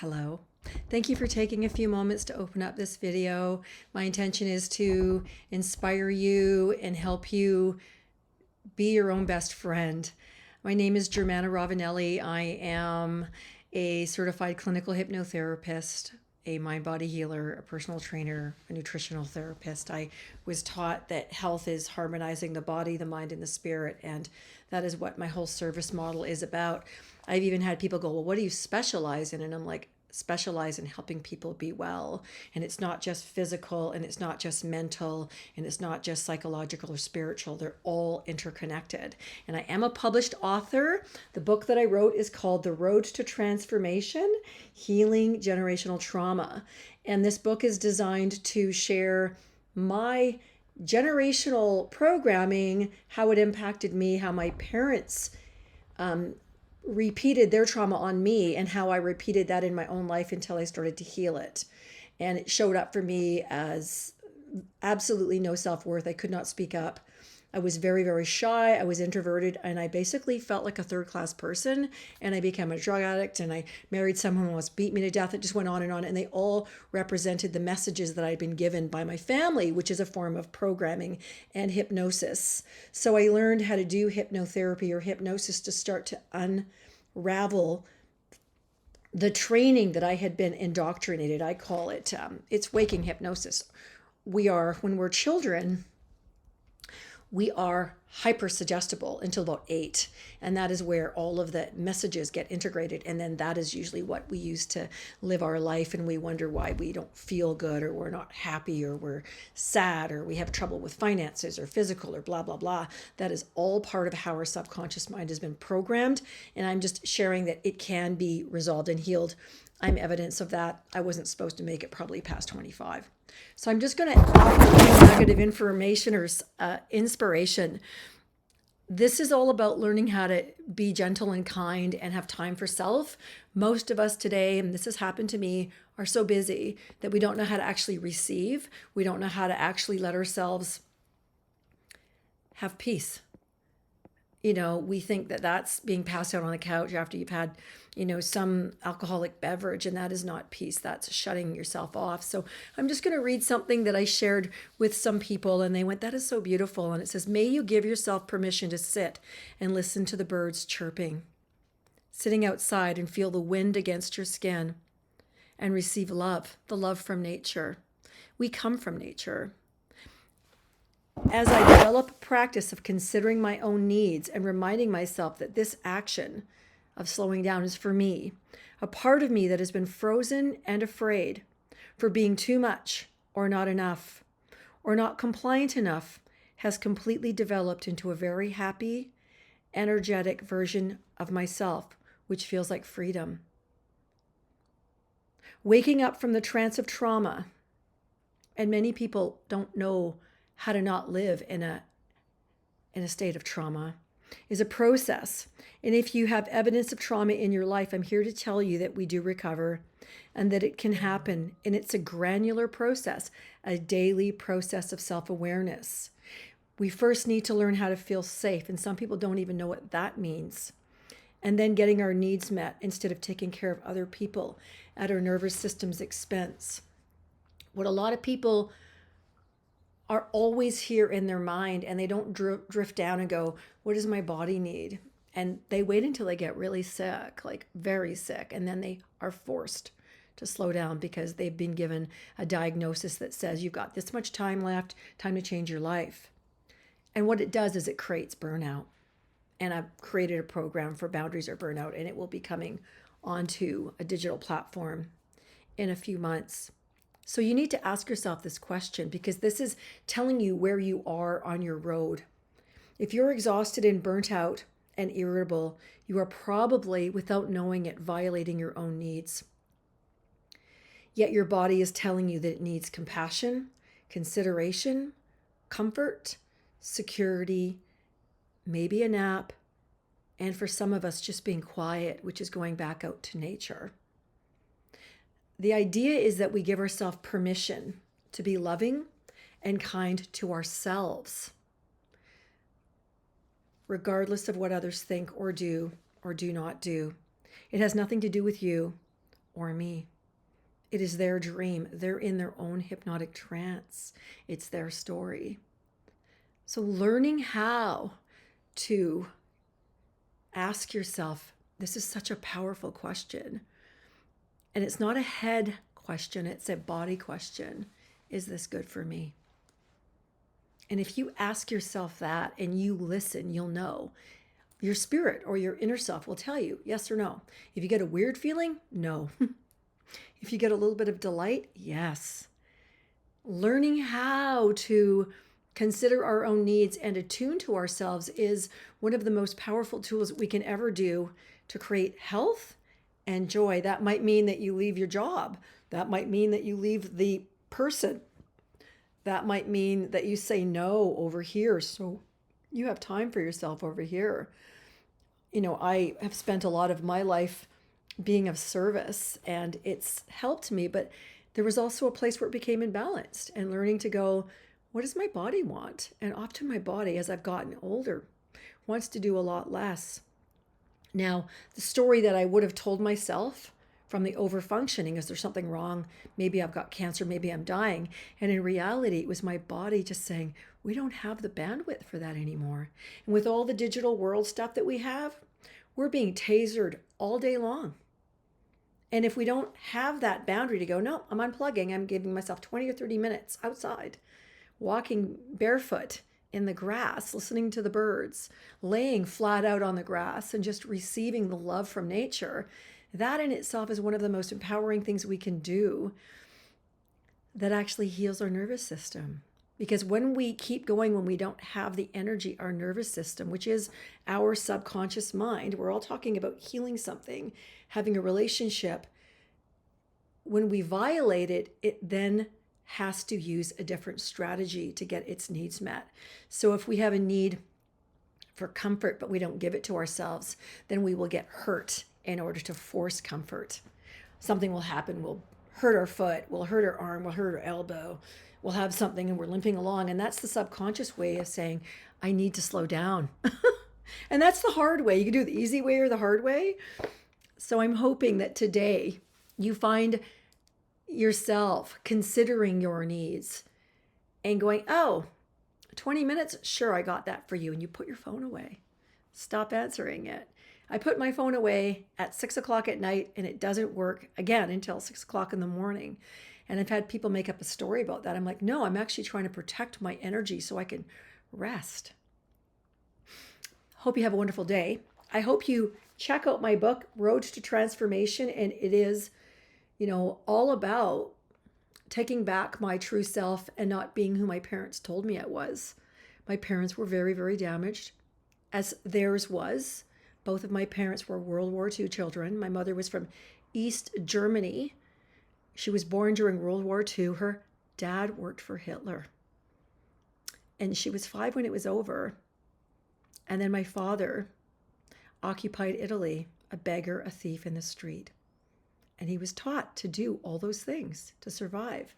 Hello. Thank you for taking a few moments to open up this video. My intention is to inspire you and help you be your own best friend. My name is Germana Ravanelli. I am a certified clinical hypnotherapist, a mind body healer, a personal trainer, a nutritional therapist. I was taught that health is harmonizing the body, the mind, and the spirit, and that is what my whole service model is about. I've even had people go, well, what do you specialize in? And I'm like, specialize in helping people be well. And it's not just physical, and it's not just mental, and it's not just psychological or spiritual. They're all interconnected. And I am a published author. The book that I wrote is called The Road to Transformation: Healing Generational Trauma. And this book is designed to share my generational programming, how it impacted me, how my parents repeated their trauma on me, and how I repeated that in my own life until I started to heal it. And it showed up for me as absolutely no self-worth. I could not speak up. I was very, very shy. I was introverted, and I basically felt like a third-class person. And I became a drug addict, and I married someone who almost beat me to death. It just went on, and they all represented the messages that I'd been given by my family, which is a form of programming and hypnosis. So I learned how to do hypnotherapy or hypnosis to start to unravel the training that I had been indoctrinated. I call it, it's waking hypnosis. When we're children, we are hyper suggestible until about 8. And that is where all of the messages get integrated. And then that is usually what we use to live our life. And we wonder why we don't feel good, or we're not happy, or we're sad, or we have trouble with finances or physical, or blah, blah, blah. That is all part of how our subconscious mind has been programmed. And I'm just sharing that it can be resolved and healed. I'm evidence of that. I wasn't supposed to make it probably past 25. So I'm just going to offer you negative information or inspiration. This is all about learning how to be gentle and kind and have time for self. Most of us today, and this has happened to me, are so busy that we don't know how to actually receive. We don't know how to actually let ourselves have peace. We think that that's being passed out on the couch after you've had, some alcoholic beverage, and that is not peace. That's shutting yourself off. So I'm just going to read something that I shared with some people, and they went, that is so beautiful. And it says, may you give yourself permission to sit and listen to the birds chirping, sitting outside and feel the wind against your skin, and receive love, the love from nature. We come from nature. As I develop a practice of considering my own needs and reminding myself that this action of slowing down is for me, a part of me that has been frozen and afraid for being too much or not enough or not compliant enough has completely developed into a very happy, energetic version of myself, which feels like freedom. Waking up from the trance of trauma, and many people don't know how to not live in a state of trauma, is a process. And if you have evidence of trauma in your life, I'm here to tell you that we do recover and that it can happen. And it's a granular process, a daily process of self-awareness. We first need to learn how to feel safe. And some people don't even know what that means. And then getting our needs met instead of taking care of other people at our nervous system's expense. What a lot of people are always here in their mind, and they don't drift down and go, what does my body need? And they wait until they get really sick, like very sick, and then they are forced to slow down because they've been given a diagnosis that says you've got this much time left, time to change your life. And what it does is it creates burnout. And I've created a program for boundaries or burnout, and it will be coming onto a digital platform in a few months. So you need to ask yourself this question, because this is telling you where you are on your road. If you're exhausted and burnt out and irritable, you are probably, without knowing it, violating your own needs. Yet your body is telling you that it needs compassion, consideration, comfort, security, maybe a nap, and for some of us, just being quiet, which is going back out to nature. The idea is that we give ourselves permission to be loving and kind to ourselves, regardless of what others think or do not do. It has nothing to do with you or me. It is their dream. They're in their own hypnotic trance. It's their story. So learning how to ask yourself, this is such a powerful question. And it's not a head question, it's a body question. Is this good for me? And if you ask yourself that and you listen, you'll know. Your spirit or your inner self will tell you yes or no. If you get a weird feeling, no. If you get a little bit of delight, yes. Learning how to consider our own needs and attune to ourselves is one of the most powerful tools we can ever do to create health and joy. That might mean that you leave your job. That might mean that you leave the person. That might mean that you say no over here, so you have time for yourself over here. I have spent a lot of my life being of service, and it's helped me, but there was also a place where it became imbalanced, and learning to go, what does my body want? And often my body, as I've gotten older, wants to do a lot less. Now, the story that I would have told myself from the overfunctioning, is there something wrong? Maybe I've got cancer, maybe I'm dying. And in reality, it was my body just saying, we don't have the bandwidth for that anymore. And with all the digital world stuff that we have, we're being tasered all day long. And if we don't have that boundary to go, no, I'm unplugging, I'm giving myself 20 or 30 minutes outside, walking barefoot in the grass, listening to the birds, laying flat out on the grass and just receiving the love from nature, that in itself is one of the most empowering things we can do that actually heals our nervous system. Because when we keep going, when we don't have the energy, our nervous system, which is our subconscious mind, we're all talking about healing something, having a relationship. When we violate it, it then has to use a different strategy to get its needs met. So if we have a need for comfort, but we don't give it to ourselves, then we will get hurt in order to force comfort. Something will happen. We'll hurt our foot, we'll hurt our arm, we'll hurt our elbow, we'll have something and we're limping along. And that's the subconscious way of saying, I need to slow down. And that's the hard way. You can do the easy way or the hard way. So I'm hoping that today you find yourself considering your needs and going, oh, 20 minutes? Sure, I got that for you. And you put your phone away. Stop answering it. I put my phone away at 6 o'clock at night and it doesn't work again until 6 o'clock in the morning. And I've had people make up a story about that. I'm like, no, I'm actually trying to protect my energy so I can rest. Hope you have a wonderful day. I hope you check out my book, Road to Transformation. And it is, all about taking back my true self and not being who my parents told me I was. My parents were very, very damaged, as theirs was. Both of my parents were World War II children. My mother was from East Germany. She was born during World War II. Her dad worked for Hitler. And she was 5 when it was over. And then my father occupied Italy, a beggar, a thief in the street. And he was taught to do all those things to survive.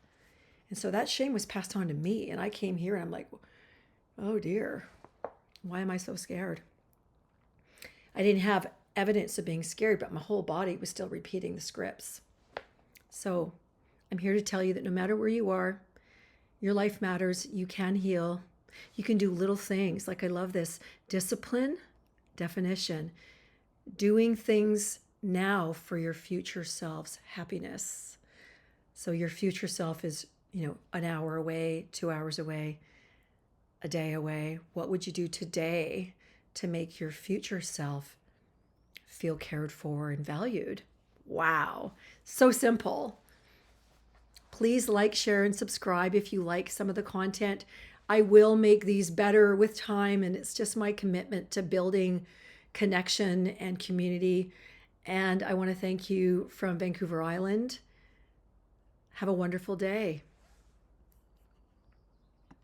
And so that shame was passed on to me. And I came here and I'm like, oh dear, why am I so scared? I didn't have evidence of being scared, but my whole body was still repeating the scripts. So I'm here to tell you that no matter where you are, your life matters. You can heal. You can do little things. Like I love this discipline definition. Doing things now for your future self's happiness. So your future self is, an hour away, 2 hours away, a day away. What would you do today to make your future self feel cared for and valued? Wow. So simple. Please like, share, and subscribe if you like some of the content. I will make these better with time, and it's just my commitment to building connection and community. And I want to thank you from Vancouver Island. Have a wonderful day.